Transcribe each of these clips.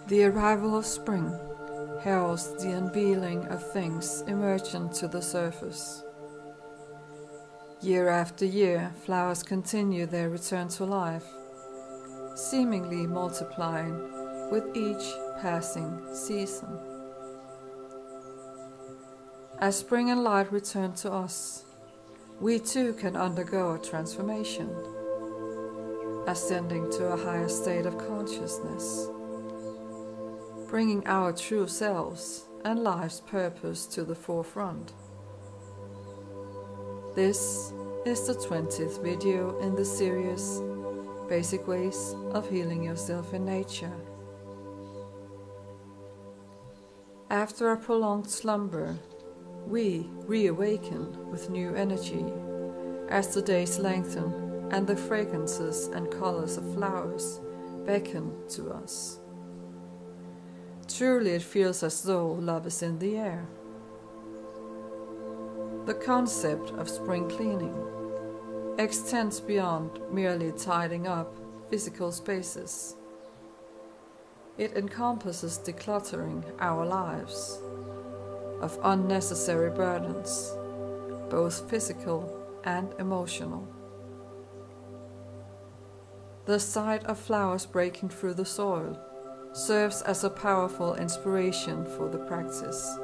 The arrival of spring heralds the unveiling of things emerging to the surface. Year after year, flowers continue their return to life, seemingly multiplying with each passing season. As spring and light return to us, we too can undergo a transformation, ascending to a higher state of consciousness, bringing our true selves and life's purpose to the forefront. This is the 20th video in the series Basic Ways of Healing Yourself in Nature. After a prolonged slumber, we reawaken with new energy as the days lengthen and the fragrances and colors of flowers beckon to us. Truly it feels as though love is in the air. The concept of spring cleaning extends beyond merely tidying up physical spaces. It encompasses decluttering our lives of unnecessary burdens, both physical and emotional. The sight of flowers breaking through the soil serves as a powerful inspiration for the practice.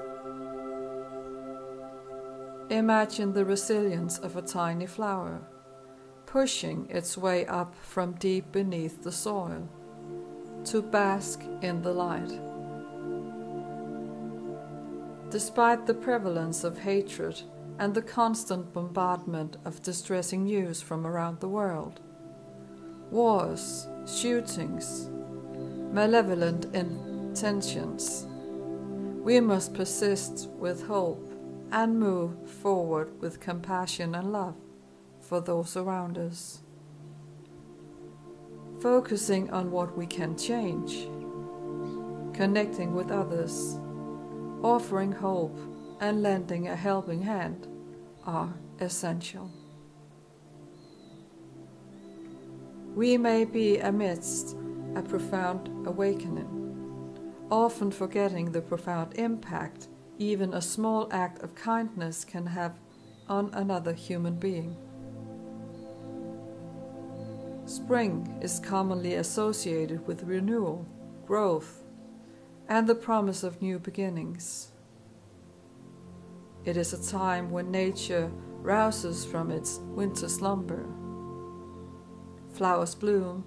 Imagine the resilience of a tiny flower, pushing its way up from deep beneath the soil to bask in the light. Despite the prevalence of hatred and the constant bombardment of distressing news from around the world, wars, shootings, malevolent intentions, we must persist with hope and move forward with compassion and love for those around us. Focusing on what we can change, connecting with others, offering hope and lending a helping hand are essential. We may be amidst a profound awakening, often forgetting the profound impact even a small act of kindness can have on another human being. Spring is commonly associated with renewal, growth, and the promise of new beginnings. It is a time when nature rouses from its winter slumber. Flowers bloom,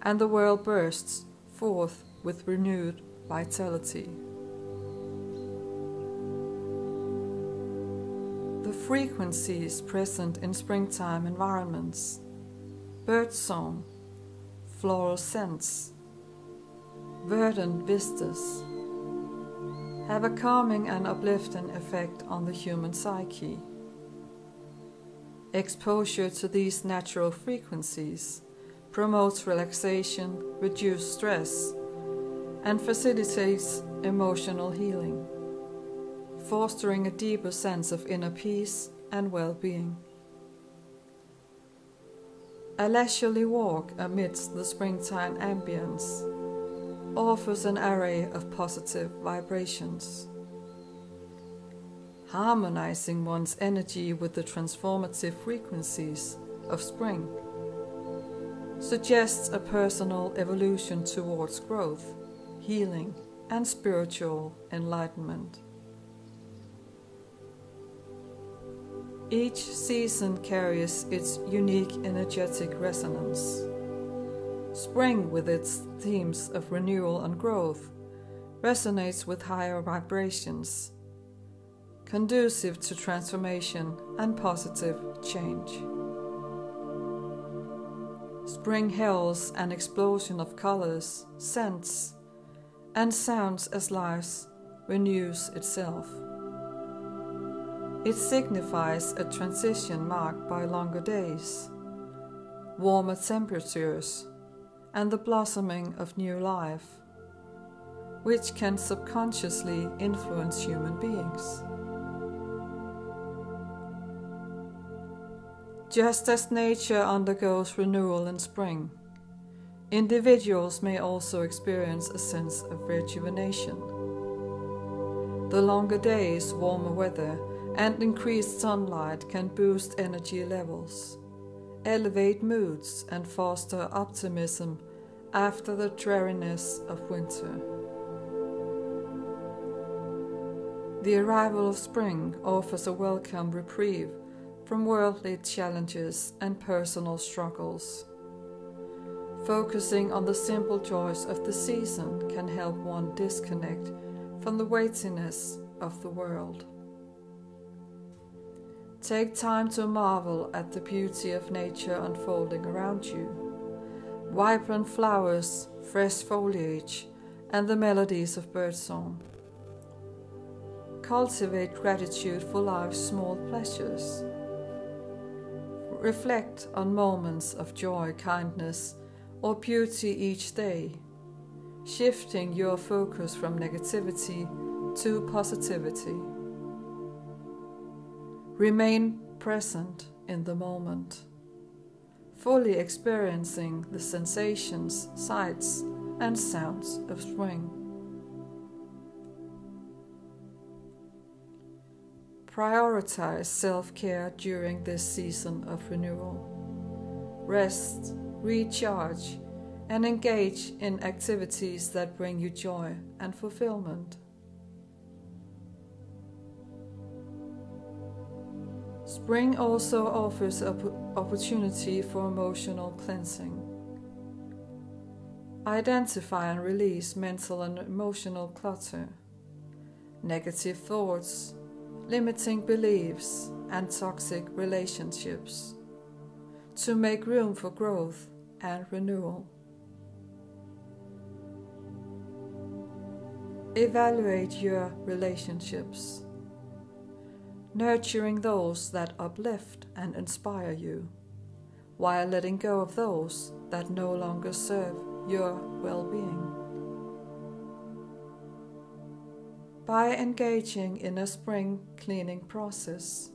and the world bursts forth with renewed vitality. The frequencies present in springtime environments, birdsong, floral scents, verdant vistas, have a calming and uplifting effect on the human psyche. Exposure to these natural frequencies promotes relaxation, reduces stress, and facilitates emotional healing, fostering a deeper sense of inner peace and well-being. A leisurely walk amidst the springtime ambience offers an array of positive vibrations. Harmonizing one's energy with the transformative frequencies of spring suggests a personal evolution towards growth, healing, and spiritual enlightenment. Each season carries its unique energetic resonance. Spring, with its themes of renewal and growth, resonates with higher vibrations, conducive to transformation and positive change. Spring heralds an explosion of colors, scents, and sounds as life renews itself. It signifies a transition marked by longer days, warmer temperatures, and the blossoming of new life, which can subconsciously influence human beings. Just as nature undergoes renewal in spring, Individuals may also experience a sense of rejuvenation. The longer days, warmer weather, and increased sunlight can boost energy levels, elevate moods, and foster optimism after the dreariness of winter. The arrival of spring offers a welcome reprieve from worldly challenges and personal struggles. Focusing on the simple joys of the season can help one disconnect from the weightiness of the world. Take time to marvel at the beauty of nature unfolding around you. Vibrant flowers, fresh foliage, and the melodies of birdsong. Cultivate gratitude for life's small pleasures. Reflect on moments of joy, kindness, or beauty each day, shifting your focus from negativity to positivity. Remain present in the moment, fully experiencing the sensations, sights, and sounds of spring. Prioritize self-care during this season of renewal. Rest, recharge, and engage in activities that bring you joy and fulfillment. Spring also offers an opportunity for emotional cleansing. Identify and release mental and emotional clutter, negative thoughts, limiting beliefs, and toxic relationships, to make room for growth and renewal. Evaluate your relationships, nurturing those that uplift and inspire you, while letting go of those that no longer serve your well-being. By engaging in a spring cleaning process,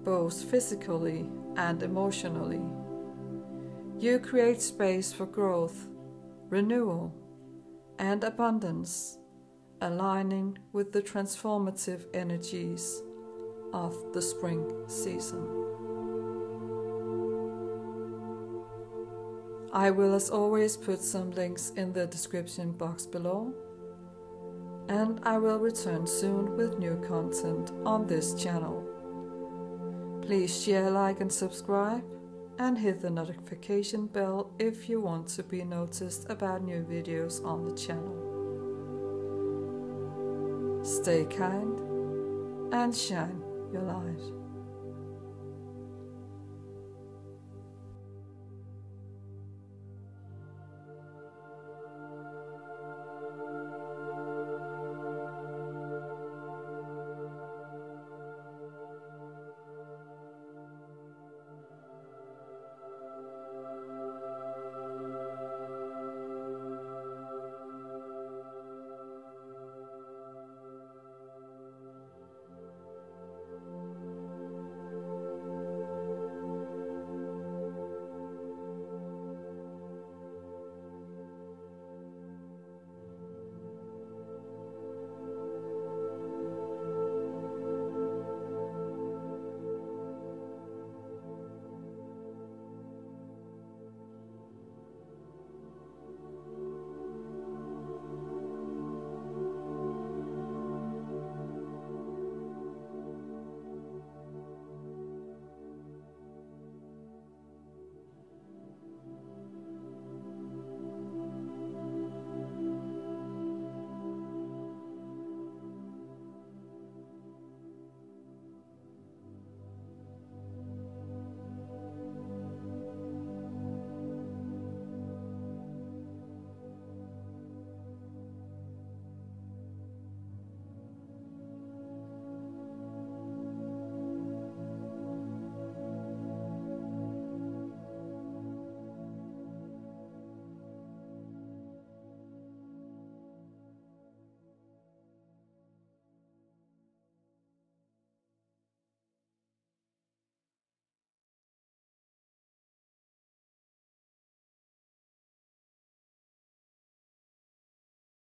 both physically and emotionally, you create space for growth, renewal, and abundance, aligning with the transformative energies of the spring season. I will, as always, put some links in the description box below, and I will return soon with new content on this channel. Please share, like, and subscribe, and hit the notification bell if you want to be noticed about new videos on the channel. Stay kind and shine your light.